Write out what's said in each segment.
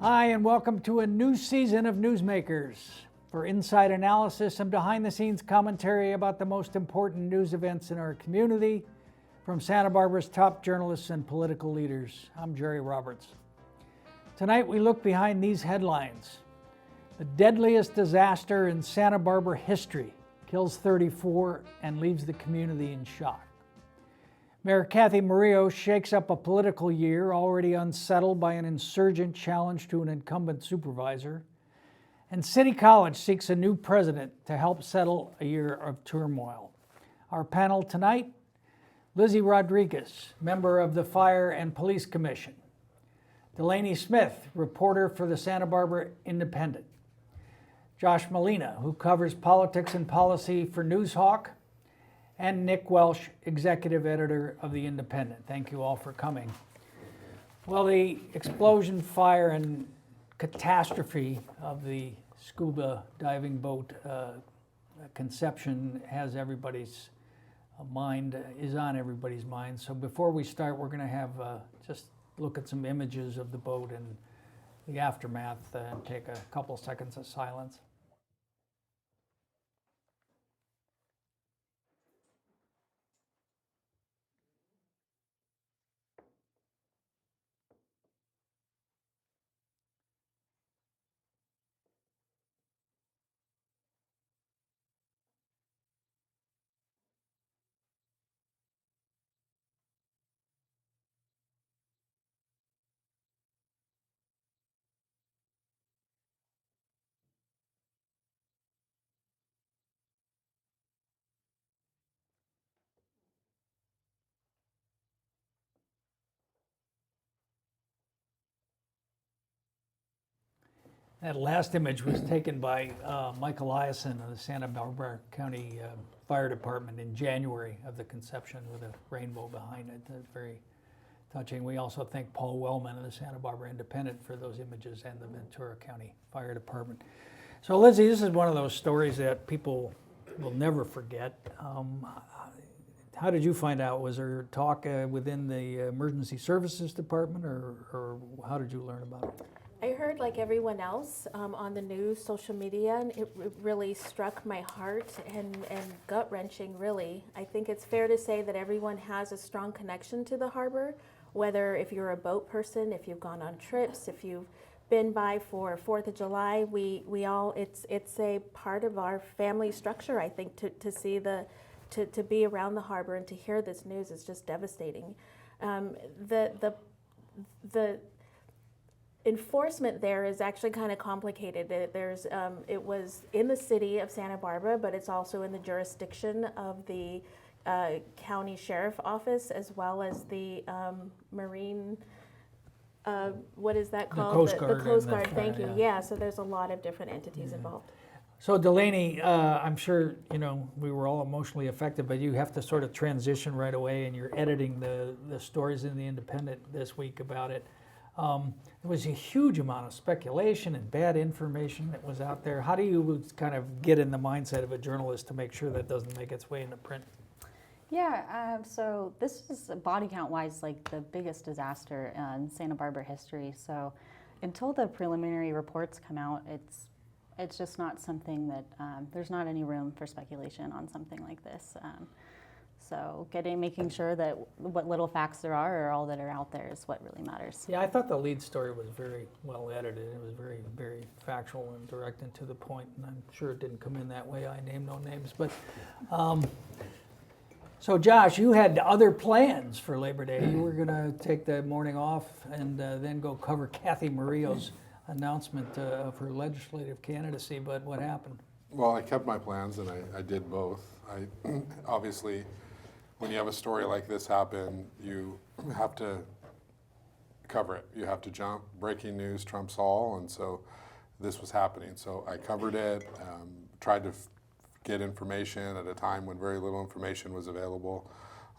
Hi, and welcome to a new season of Newsmakers for inside analysis and behind-the-scenes commentary about the most important news events in our community from Santa Barbara's top journalists and political leaders. I'm Jerry Roberts. Tonight we look behind these headlines. The deadliest disaster in Santa Barbara history kills 34 and leaves the community in shock. Mayor Cathy Murillo shakes up a political year already unsettled by an insurgent challenge to an incumbent supervisor. And City College seeks a new president to help settle a year of turmoil. Our panel tonight, Lizzie Rodriguez, member of the Fire and Police Commission. Delaney Smith, reporter for the Santa Barbara Independent. Josh Molina, who covers politics and policy for Newshawk. And Nick Welsh, executive editor of the Independent. Thank you all for coming. Well, the explosion, fire, and catastrophe of the scuba diving boat Conception has everybody's mind, is on everybody's mind. So before we start, we're going to have just look at some images of the boat and the aftermath and take a couple seconds of silence. That last image was taken by Mike Eliason of the Santa Barbara County Fire Department in January of the Conception with a rainbow behind it. Very touching. We also thank Paul Wellman of the Santa Barbara Independent for those images and the Ventura County Fire Department. So Lizzie, this is one of those stories that people will never forget. How did you find out? Was there talk within the Emergency Services Department or how did you learn about it? I heard, like everyone else, on the news, social media, and it really struck my heart and gut-wrenching, really. I think it's fair to say that everyone has a strong connection to the harbor, whether if you're a boat person, if you've gone on trips, if you've been by for 4th of July, we all, it's a part of our family structure, I think, to see to be around the harbor and to hear this news is just devastating. The enforcement there is actually kind of complicated. It was in the city of Santa Barbara, but it's also in the jurisdiction of the county sheriff office as well as the Marine. What is that called? The Coast Guard. The Coast Guard. Thank you. Yeah. So there's a lot of different entities involved. So Delaney, I'm sure we were all emotionally affected, but you have to sort of transition right away, and you're editing the stories in the Independent this week about it. There was a huge amount of speculation and bad information that was out there. How do you kind of get in the mindset of a journalist to make sure that doesn't make its way into print? Yeah, so this is body count-wise like the biggest disaster in Santa Barbara history. So until the preliminary reports come out, it's just not something that, there's not any room for speculation on something like this. So making sure that what little facts there are all that are out there is what really matters. Yeah, I thought the lead story was very well edited. It was very, very factual and direct and to the point, and I'm sure it didn't come in that way. I name no names. But so Josh, you had other plans for Labor Day. You were going to take the morning off and then go cover Cathy Murillo's announcement of her legislative candidacy, but what happened? Well, I kept my plans and I did both. Obviously, when you have a story like this happen, you have to cover it. You have to jump. Breaking news trumps all, and so this was happening. So I covered it, tried to get information at a time when very little information was available.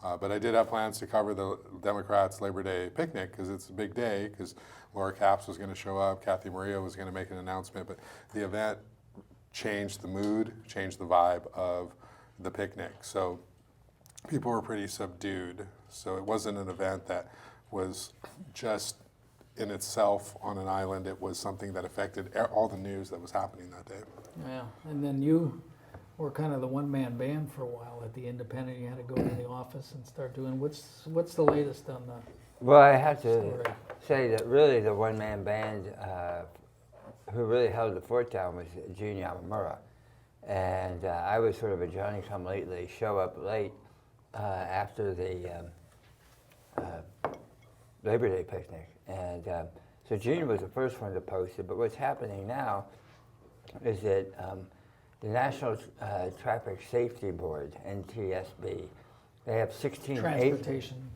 But I did have plans to cover the Democrats' Labor Day picnic because it's a big day, because Laura Capps was going to show up, Cathy Murillo was going to make an announcement, but the event changed the mood, changed the vibe of the picnic. So people were pretty subdued. So it wasn't an event that was just in itself on an island, it was something that affected all the news that was happening that day. Yeah, and then you were kind of the one-man band for a while at the Independent. You had to go to the office and start doing, what's the latest on the Well, I have to story? say that really the one-man band who really held the fort down was Gene Yamamura. And I was sort of a Johnny-come-lately, show up late after the Labor Day picnic. And so Gene was the first one to post it. But what's happening now is that the National Traffic Safety Board, NTSB, they have 16 Transportation,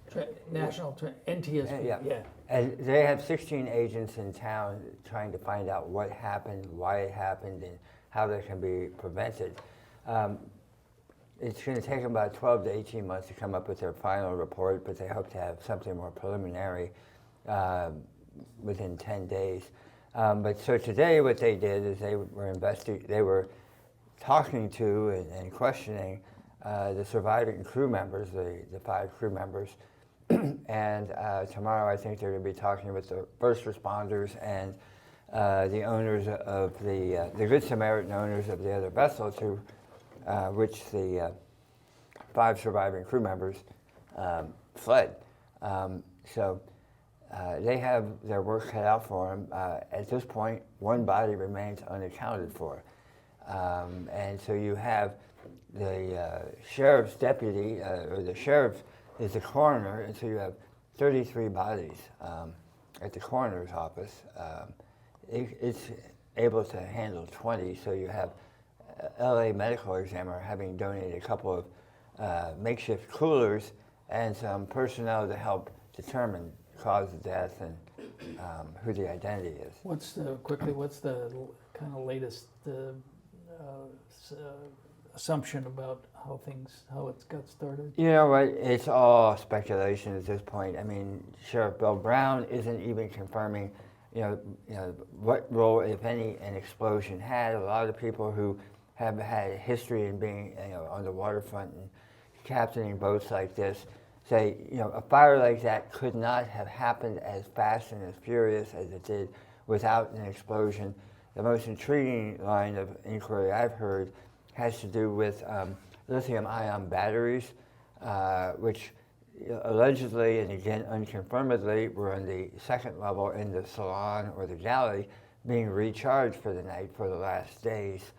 NTSB, yeah. And they have 16 agents in town trying to find out what happened, why it happened, and how that can be prevented. It's going to take them about 12 to 18 months to come up with their final report, but they hope to have something more preliminary within 10 days. But so today what they did is they were talking to and questioning the surviving crew members, the 5 crew members. And tomorrow I think they're going to be talking with the first responders and the owners of the Good Samaritan owners of the other vessels, which the 5 surviving crew members fled. So they have their work cut out for them. At this point, one body remains unaccounted for. And so you have the sheriff's deputy, or the sheriff is the coroner, and so you have 33 bodies at the coroner's office. It's able to handle 20, so you have LA Medical Examiner having donated a couple of makeshift coolers and some personnel to help determine cause of death and who the identity is. What's the kind of latest assumption about how it got started? You know what? It's all speculation at this point. I mean, Sheriff Bill Brown isn't even confirming, what role, if any, an explosion had. A lot of people who have had a history in being, on the waterfront and captaining boats like this say, a fire like that could not have happened as fast and as furious as it did without an explosion. The most intriguing line of inquiry I've heard has to do with lithium-ion batteries, which allegedly, and again unconfirmedly, were on the second level in the salon or the galley being recharged for the night for the last day's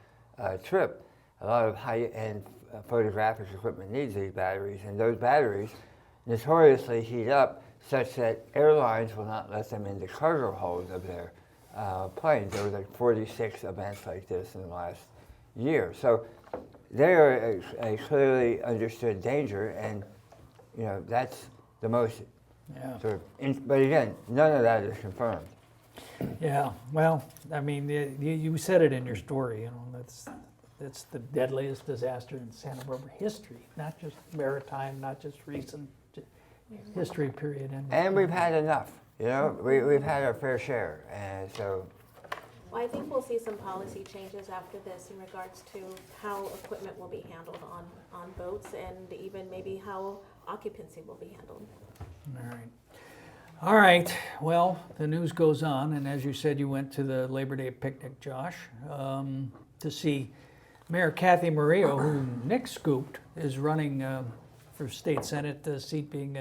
trip. A lot of high-end photographic equipment needs these batteries, and those batteries notoriously heat up such that airlines will not let them in the cargo hold of their planes. There were like 46 events like this in the last year. So they are a clearly understood danger, and that's the most sort of. But again, none of that is confirmed. Yeah, well, I mean, you said it in your story. That's the deadliest disaster in Santa Barbara history, not just maritime, not just recent history period. And we've had enough. We've had our fair share, and so. Well, I think we'll see some policy changes after this in regards to how equipment will be handled on boats, and even maybe how occupancy will be handled. All right. Well, the news goes on, and as you said, you went to the Labor Day picnic, Josh, to see Mayor Kathy Murillo, who Nick scooped, is running for state senate, the seat being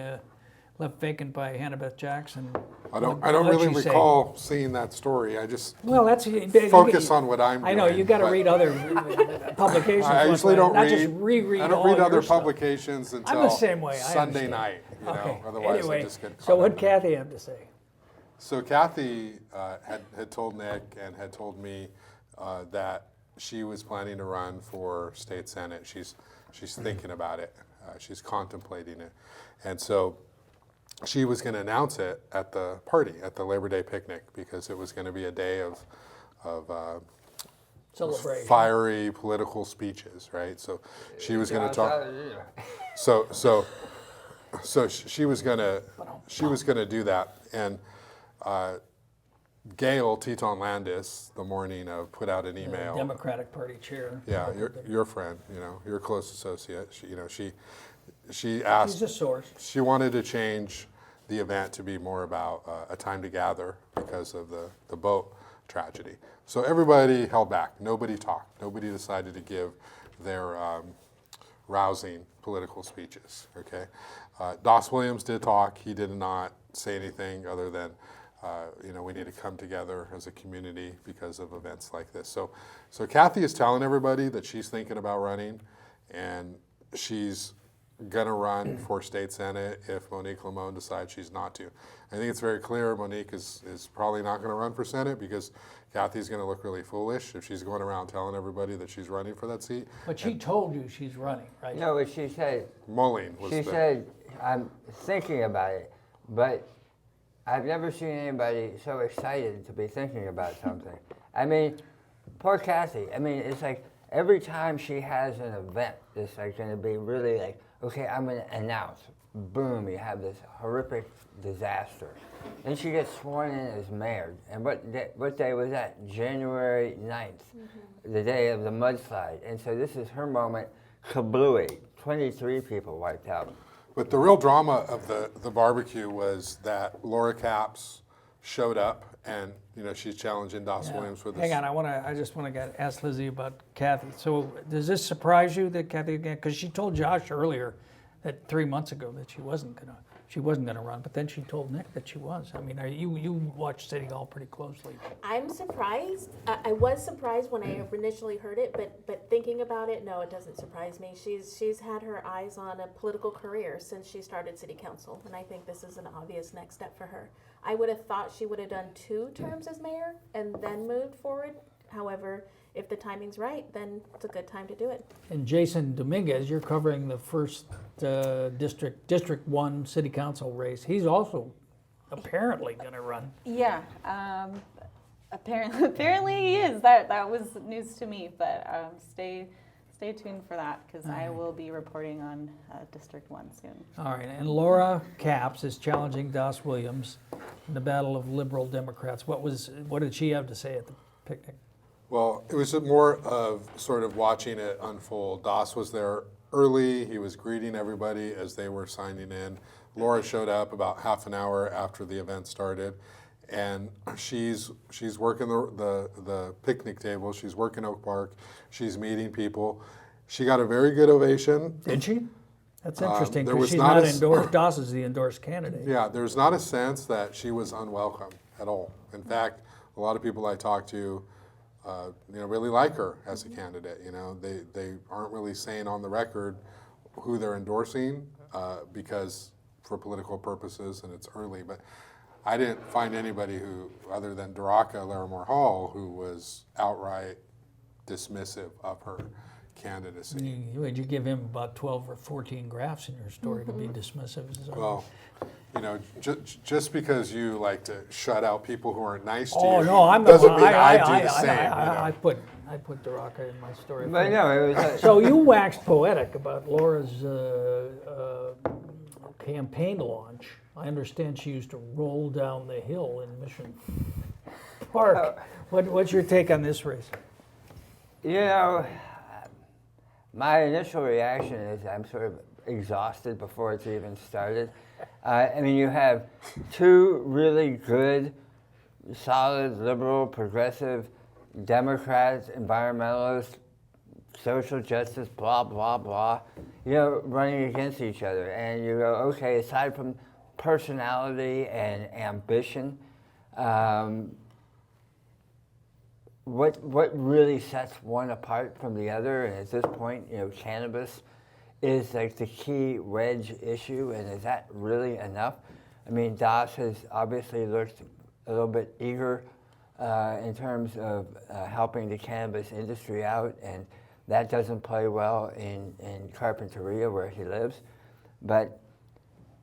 left vacant by Hannah-Beth Jackson. I don't really recall seeing that story. I just focus on what I'm doing. I know, you got to read other publications. I usually don't read. Just reread I don't all read your other stuff. publications until I'm the same way. Sunday night. Okay. Otherwise anyway, I just get caught so up what'd in it. Kathy have to say? So Kathy had told Nick and had told me that she was planning to run for state senate. She's thinking about it. She's contemplating it, and so she was going to announce it at the party, at the Labor Day picnic, because it was going to be a day of Celebration. fiery political speeches, right? So she was going to talk. So she was going to do that, and Gail Teton Landis, the morning of, put out an email. Democratic Party chair. Yeah, your friend, your close associate. She asked. She's a source. She wanted to change the event to be more about a time to gather because of the boat tragedy. So everybody held back. Nobody talked. Nobody decided to give their rousing political speeches. Okay, Doss Williams did talk. He did not say anything other than, we need to come together as a community because of events like this. So Kathy is telling everybody that she's thinking about running, and she's going to run for state senate if Monique Limon decides she's not to. I think it's very clear Monique is probably not going to run for senate because Kathy's going to look really foolish if she's going around telling everybody that she's running for that seat. But she told you she's running, right? No, but she said, Molina was said, I'm thinking about it, but I've never seen anybody so excited to be thinking about something. I mean, poor Kathy. I mean, it's like every time she has an event, it's like going to be really like, okay, I'm going to announce, boom, you have this horrific disaster. Then she gets sworn in as mayor. And what day was that? January 9th, the day of the mudslide. And so this is her moment, kablooey, 23 people wiped out. But the real drama of the barbecue was that Laura Capps showed up, and she's challenging Doss Williams for this. Hang on, I just want to ask Lizzie about Kathy. So does this surprise you that Kathy, because she told Josh earlier that 3 months ago that she wasn't gonna run, but then she told Nick that she was. I mean, you watch City Hall pretty closely. I'm surprised. I was surprised when I initially heard it, but thinking about it, no, it doesn't surprise me. She's had her eyes on a political career since she started city council, and I think this is an obvious next step for her. I would have thought she would have done 2 terms as mayor and then moved forward. However, if the timing's right, then it's a good time to do it. And Jason Dominguez, you're covering the first District 1 City Council race. He's also apparently going to run. Yeah, apparently he is. That was news to me, but stay tuned for that because I will be reporting on District 1 soon. All right, and Laura Capps is challenging Doss Williams in the battle of liberal Democrats. What did she have to say at the picnic? Well, it was more of sort of watching it unfold. Doss was there early. He was greeting everybody as they were signing in. Laura showed up about half an hour after the event started, and she's working the picnic table. She's working Oak Park. She's meeting people. She got a very good ovation. Did she? That's interesting there because was she's not not a- endorsed. Doss is the endorsed candidate. Yeah, there's not a sense that she was unwelcome at all. In fact, a lot of people I talked to, really like her as a candidate. They aren't really saying on the record who they're endorsing because for political purposes, and it's early. But I didn't find anybody who, other than Daraka Larimore Hall, who was outright dismissive of her candidacy. Would you give him about 12 or 14 graphs in your story to be dismissive? Well, just because you like to shut out people who aren't nice to Oh you no, I'm the doesn't one. mean I do the same. I put Daraka in my story. But no, it was So you waxed poetic about Laura's campaign launch. I understand she used to roll down the hill in Mission Park. What's your take on this race? My initial reaction is I'm sort of exhausted before it's even started. You have 2 really good, solid, liberal, progressive Democrats, environmentalists, social justice, blah, blah, blah, running against each other. And you go, okay, aside from personality and ambition, what really sets one apart from the other? And at this point, cannabis is like the key wedge issue, and is that really enough? I mean, Doss has obviously looked a little bit eager in terms of helping the cannabis industry out, and that doesn't play well in Carpinteria where he lives. But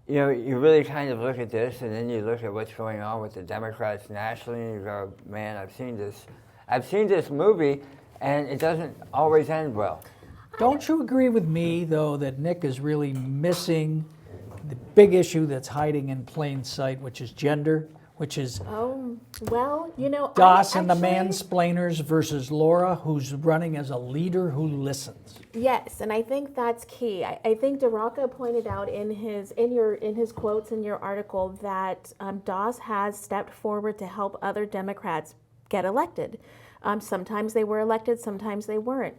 you really kind of look at this, and then you look at what's going on with the Democrats nationally, and you go, man, I've seen this movie, and it doesn't always end well. Don't you agree with me, though, that Nick is really missing the big issue that's hiding in plain sight, which is gender, which is Well, you know, DOS I and the actually- mansplainers versus Laura, who's running as a leader who listens. Yes, and I think that's key. I think Daraka pointed out in his quotes in your article that DOS has stepped forward to help other Democrats get elected. Sometimes they were elected, sometimes they weren't.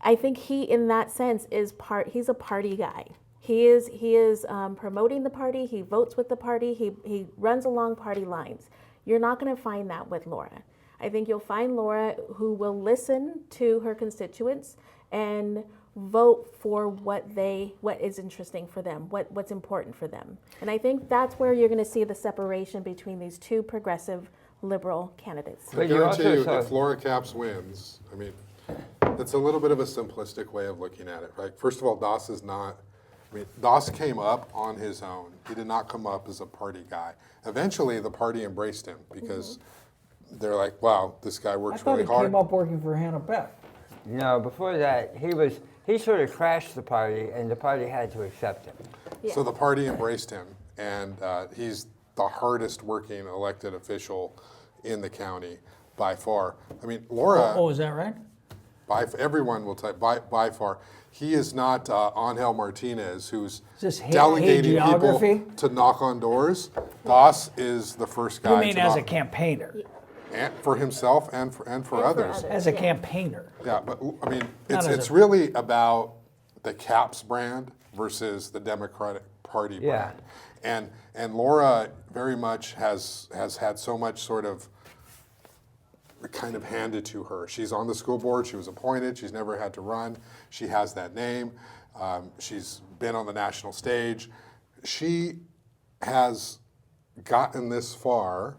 I think he, in that sense, he's a party guy. He is promoting the party. He votes with the party. He runs along party lines. You're not going to find that with Laura. I think you'll find Laura who will listen to her constituents and vote for what is interesting for them, what's important for them. And I think that's where you're going to see the separation between these two progressive liberal candidates. I But you guarantee also you, saw- if Laura Capps wins, I mean, it's a little bit of a simplistic way of looking at it, right? First of all, DOS is not, I mean, DOS came up on his own. He did not come up as a party guy. Eventually, the party embraced him because they're like, wow, this guy I works thought really he hard. came up working for Hannah Beth. No, before that, he sort of crashed the party, and the party had to accept him. So the party embraced him, and he's the hardest working elected official in the county by far. I mean, Laura, Oh, is that right? everyone will tell you, by far. He is not Angel Martinez, who's Is this delegating hagiography? people to knock on doors. DOS is the first guy You mean to as a knock campaigner? and for himself and for others. As a campaigner. Yeah, but I mean, Not as it's a- really about the Capps brand versus the Democratic Party Yeah. brand. And Laura very much has had so much sort of kind of handed to her. She's on the school board. She was appointed. She's never had to run. She has that name. She's been on the national stage. She has gotten this far,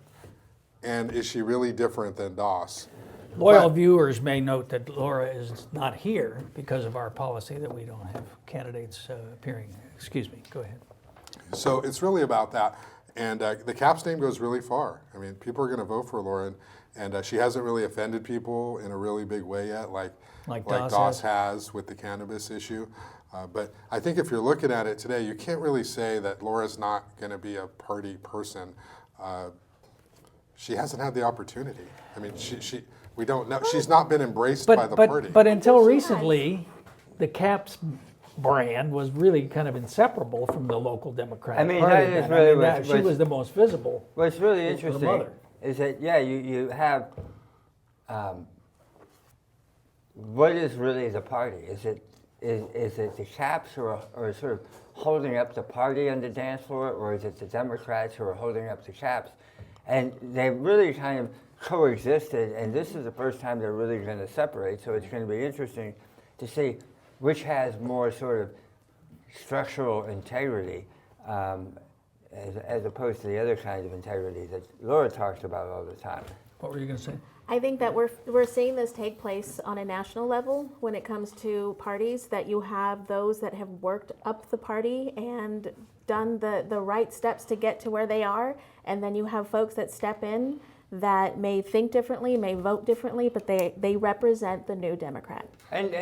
and is she really different than DOS? Loyal But- viewers may note that Laura is not here because of our policy that we don't have candidates appearing. Excuse me, go ahead. So it's really about that. And the Capps name goes really far. I mean, people are going to vote for Laura, and she hasn't really offended people in a really big way yet, like DOS DOS has with the cannabis issue. But I think if you're looking at it today, you can't really say that Laura's not going to be a party person. She hasn't had the opportunity. I mean, we don't know. She's not been embraced by the party. But until recently, the Capps brand was really kind of inseparable from the local Democratic I mean, Party. that is then. really she what's- was the most visible. What's really the interesting mother. is that, yeah, you have, what is really the party? Is it the Capps who are sort of holding up the party on the dance floor, or is it the Democrats who are holding up the Capps? And they really kind of coexisted, and this is the first time they're really going to separate, so it's going to be interesting to see which has more sort of structural integrity as opposed to the other kind of integrity that Laura talks about all the time. What were you going to say? I think that we're seeing this take place on a national level when it comes to parties, that you have those that have worked up the party and done the right steps to get to where they are, and then you have folks that step in that may think differently, may vote differently, but they represent the new Democrat. And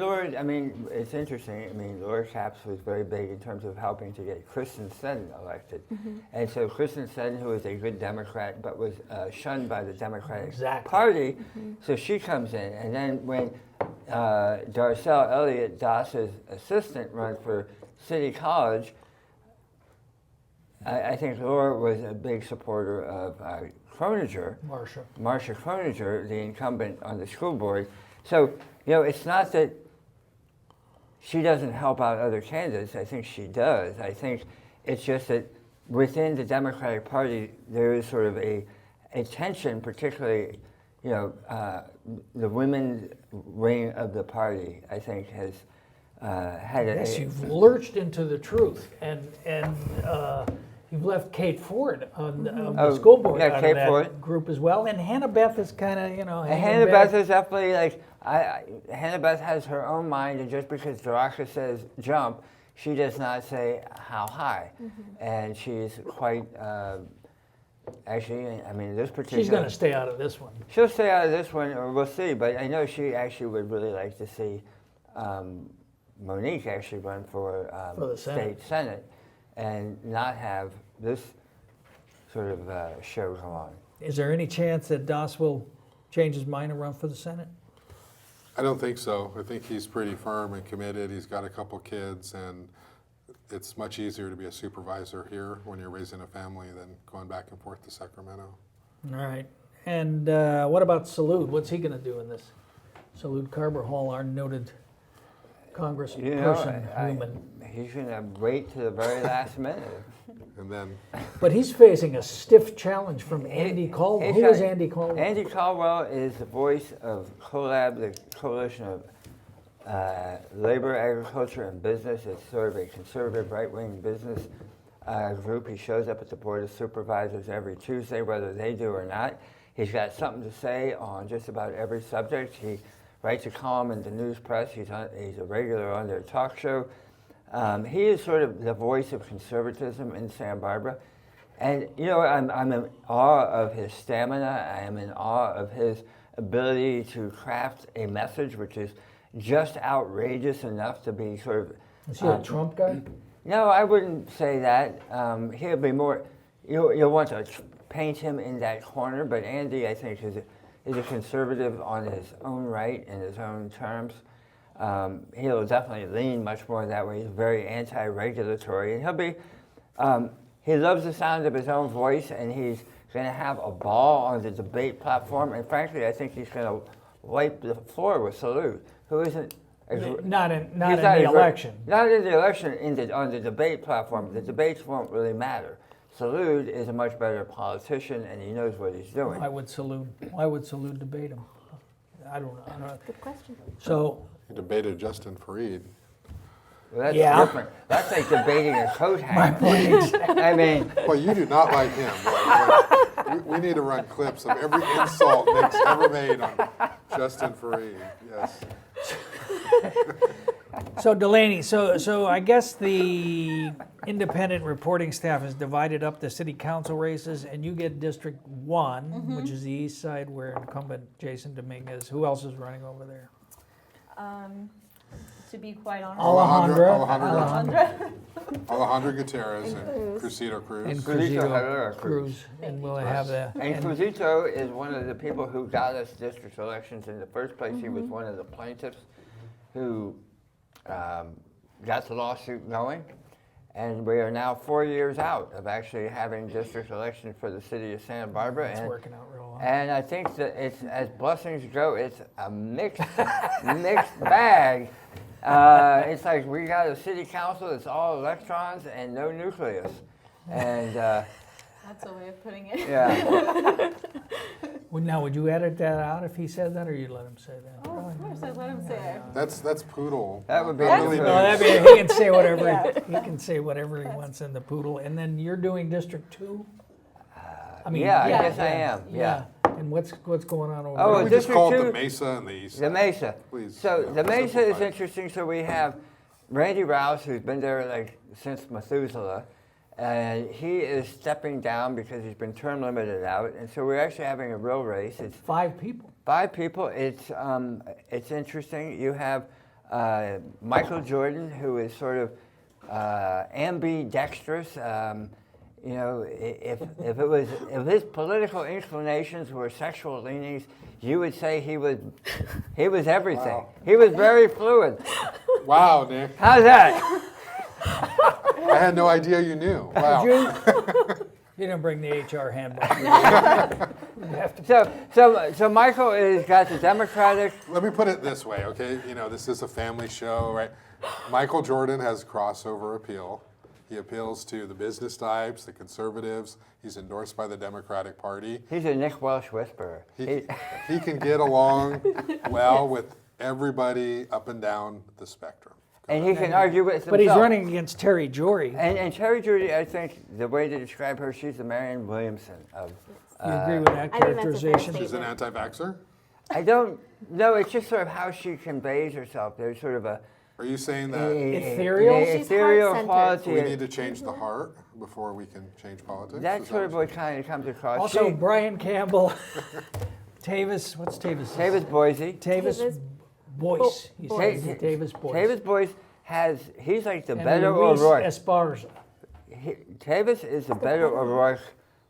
Laura, I mean, it's interesting. I mean, Laura Capps was very big in terms of helping to get Kristen Sutton elected. And so Kristen Sutton, who was a good Democrat, but was shunned by the Democratic Exactly. Party, so she comes in. And then when Darcel Elliott, DOS's assistant, ran for City College, I think Laura was a big supporter of Croninger. Marcia Croninger, the incumbent on the school board. So, you know, it's not that she doesn't help out other candidates. I think she does. I think it's just that within the Democratic Party, there is sort of a tension, particularly, you know, the women's wing of the party, I think, has had a... Yes, you've lurched into the truth, and you've left Kate Ford on the school board yeah, out Kate of that Ford. group as well, and Hannah Beth is kind of, you know, And hanging Hannah back. Beth is definitely like, Hannah Beth has her own mind, and just because Daraka says jump, she does not say how high. And she's quite, actually, I mean, this particular... She's going to stay out of this one. She'll stay out of this one, or we'll see, but I know she actually would really like to see Monique actually run for the Senate. state senate and not have this sort of show go on. Is there any chance that Doss will change his mind and run for the Senate? I don't think so. I think he's pretty firm and committed. He's got a couple kids, and it's much easier to be a supervisor here when you're raising a family than going back and forth to Sacramento. All right. And what about Salud? What's he going to do in this? Salud Carvajal, our noted congressperson, human. He's going to wait to the very last minute. And then But he's facing a stiff challenge from Andy Caldwell. Who is Andy Caldwell? Andy Caldwell is the voice of CoLab, the Coalition of Labor, Agriculture, and Business. It's sort of a conservative, right-wing business group. He shows up at the Board of Supervisors every Tuesday, whether they do or not. He's got something to say on just about every subject. He writes a column in the News Press. He's a regular on their talk show. He is sort of the voice of conservatism in Santa Barbara. And, you know, I'm in awe of his stamina. I am in awe of his ability to craft a message which is just outrageous enough to be sort of... Is he a Trump guy? No, I wouldn't say that. He'll be more... You'll want to paint him in that corner, but Andy, I think, is a conservative on his own right, in his own terms. He'll definitely lean much more that way. He's very anti-regulatory, and he'll be. He loves the sound of his own voice, and he's going to have a ball on the debate platform. And frankly, I think he's going to wipe the floor with Salud, who isn't. Not in the election. Not in the election. On the debate platform, the debates won't really matter. Salud is a much better politician, and he knows what he's doing. Why would Salud debate him? I don't know. Good question. So. he debated Justin Fareed. Well, that's Yeah. different. That's like debating a coat hanger. point. I mean, Well, you do not like him. We need to run clips of every insult Nick's ever made on Justin Fareed. Yes. So Delaney, so I guess the independent reporting staff has divided up the city council races, and you get District 1, which is the east side where incumbent Jason Dominguez. Who else is running over there? To be quite honest, Alejandro Gutierrez and Crucito Cruz. And Cruzito Herrera Cruz. And we'll have the... and Cruzito is one of the people who got us district elections in the first place. He was one of the plaintiffs who got the lawsuit going. And we are now 4 years out of actually having district elections for the city of Santa Barbara. It's working out real well. And I think that it's, as blessings go, it's a mixed bag. It's like we got a city council that's all electrons and no nucleus. And that's a way of putting it. yeah. Now, would you edit that out if he said that, or you'd let him say that? Oh, of course, I'd let him say it. That's Poodle. That would be Not the really Poodle. No, news. he can say whatever he can say whatever he wants in the Poodle. And then you're doing District 2? I mean, I guess I am. Yeah. And what's going on over Oh, Why there? don't we just call it District the 2? Mesa and the East. The Mesa. Please. So the Mesa is simplify. interesting. So we have Randy Rouse, who's been there like since Methuselah, and he is stepping down because he's been term limited out. And so we're actually having a real race. It's 5 people. 5 people. It's interesting. You have Michael Jordan, who is sort of ambidextrous. You know, if his political inclinations were sexual leanings, you would say he was everything. Wow. He was very fluid. Wow, Nick. How's that? I had no idea you knew. Wow. You didn't bring the HR handbook. So Michael has got the Democratic. Let me put it this way, okay? You know, this is a family show, right? Michael Jordan has crossover appeal. He appeals to the business types, the conservatives. He's endorsed by the Democratic Party. He's a Nick Welsh whisperer. He can get along well with everybody up and down the spectrum. And he can argue with himself. But he's running against Terry Jory. And Terry Judy, I think the way to describe her, she's the Marianne Williamson of. You agree with that I think that's a fair characterization? statement. She's an anti-vaxxer? I don't know. It's just sort of how she conveys herself. There's sort of a Are you saying that Ethereal? She's ethereal heart-centered. quality. we need to change the heart before we can change politics? That's Is sort that of what kind of comes across. Also, She- Brian Campbell, Tavis, what's Tavis? Davis Boise. Tavis Tavis Boyce. He Boyce. says Tavis Boyce. Tavis Boyce he's like the And Beto Luis O'Rourke. Esparza. Tavis is the Beto O'Rourke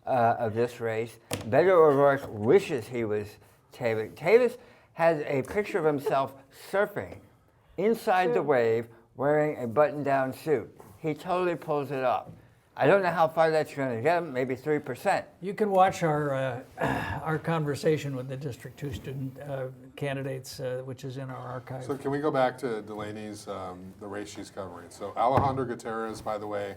of this race. Beto O'Rourke wishes he was Tavis. Tavis has a picture of himself surfing inside the wave wearing a button-down suit. He totally pulls it off. I don't know how far that's going to get him, maybe 3%. You can watch our conversation with the District 2 student candidates, which is in our archive. So can we go back to Delaney's, the race she's covering? So Alejandra Gutierrez, by the way,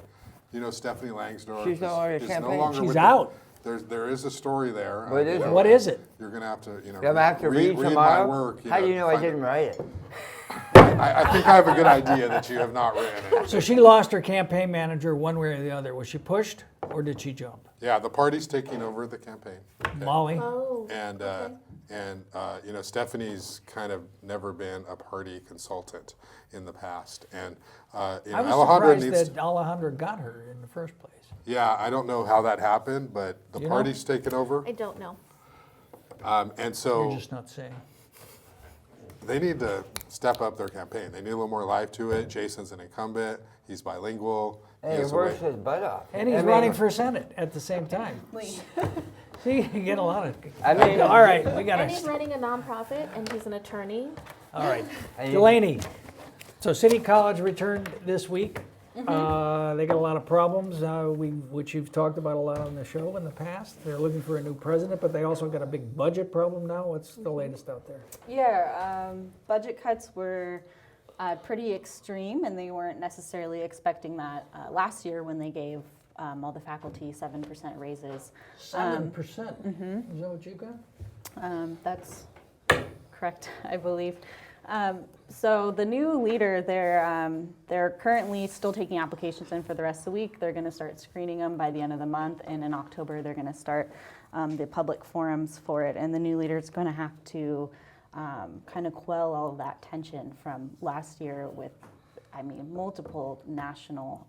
you know Stephanie Langsdorff She's no longer is no campaigning. longer She's with out. There is a story there. What is it? What is it? You're going to have to, I'm going to have to read tomorrow? my work. How do you know I find didn't write it? I think I have a good idea that you have not written it. So she lost her campaign manager one way or the other. Was she pushed or did she jump? Yeah, the party's taking over the campaign. Molly? Oh, And, you know, Stephanie's kind of never been a party consultant in the past. And, you know, I was Alejandra surprised that Alejandra got her in the first place. yeah, I don't know how that happened, but the You know? party's taken over. I don't know. And You're so just not saying. they need to step up their campaign. They need a little more life to it. Jason's an incumbent. He's bilingual. He And he has a works way- his butt off. And he's I mean, running for Senate at the same time. See, you get a lot of. I mean, All right, we got And he's to. running a nonprofit, and he's an attorney. All right. And Delaney. So City College returned this week. They got a lot of problems, which you've talked about a lot on the show in the past. They're looking for a new president, but they also got a big budget problem now. What's the latest out there? Yeah, budget cuts were pretty extreme, and they weren't necessarily expecting that last year when they gave all the faculty 7% raises. 7%. Is that what you got? That's correct, I believe. So the new leader, they're currently still taking applications in for the rest of the week. They're going to start screening them by the end of the month, and in October they're going to start the public forums for it. And the new leader is going to have to kind of quell all of that tension from last year with, I mean, multiple national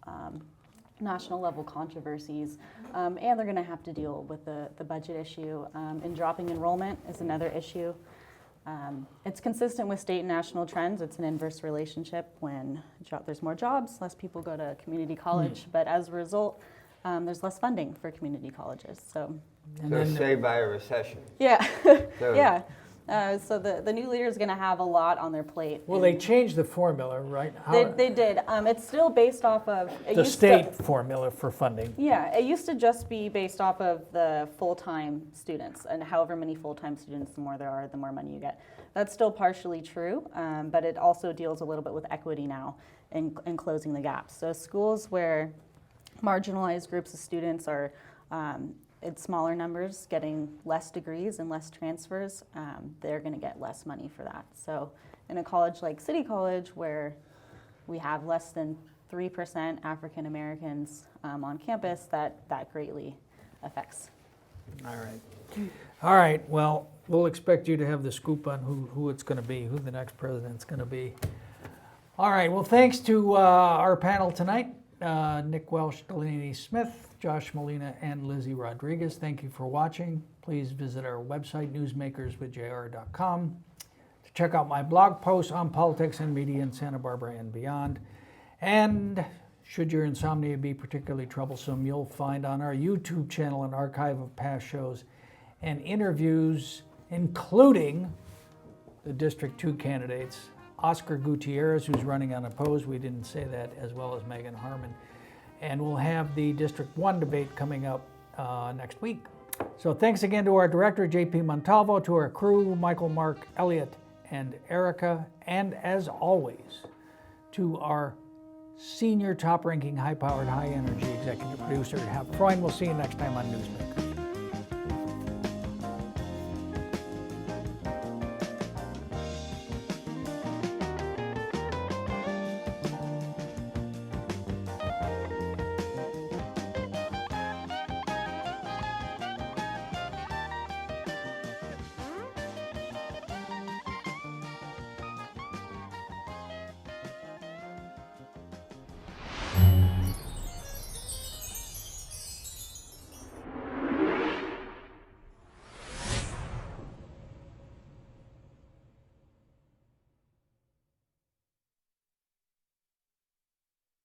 level controversies, and they're going to have to deal with the budget issue. And dropping enrollment is another issue. It's consistent with state and national trends. It's an inverse relationship. When there's more jobs, less people go to community college, but as a result, there's less funding for community colleges. So, So saved by a recession. yeah, So- yeah. So the new leader is going to have a lot on their plate. Well, they changed the formula, right? They did. It's still based off of The state formula for funding. Yeah, it used to just be based off of the full-time students, and however many full-time students, the more there are, the more money you get. That's still partially true, but it also deals a little bit with equity now and closing the gaps. So schools where marginalized groups of students are in smaller numbers getting less degrees and less transfers, they're going to get less money for that. So in a college like City College, where we have less than 3% African Americans on campus, that greatly affects. All right. All right. Well, we'll expect you to have the scoop on who it's going to be, who the next president's going to be. All right. Well, thanks to our panel tonight, Nick Welsh, Delaney Smith, Josh Molina, and Lizzie Rodriguez. Thank you for watching. Please visit our website, newsmakerswithjr.com, to check out my blog posts on politics and media in Santa Barbara and beyond. And should your insomnia be particularly troublesome, you'll find on our YouTube channel an archive of past shows and interviews, including the District 2 candidates, Oscar Gutierrez, who's running unopposed, we didn't say that, as well as Megan Harmon. And we'll have the District 1 debate coming up next week. So thanks again to our director, JP Montalvo, to our crew, Michael, Mark, Elliot, and Erica, and as always, to our senior top-ranking, high-powered, high-energy executive producer, Hap Freund. We'll see you next time on Newsmaker.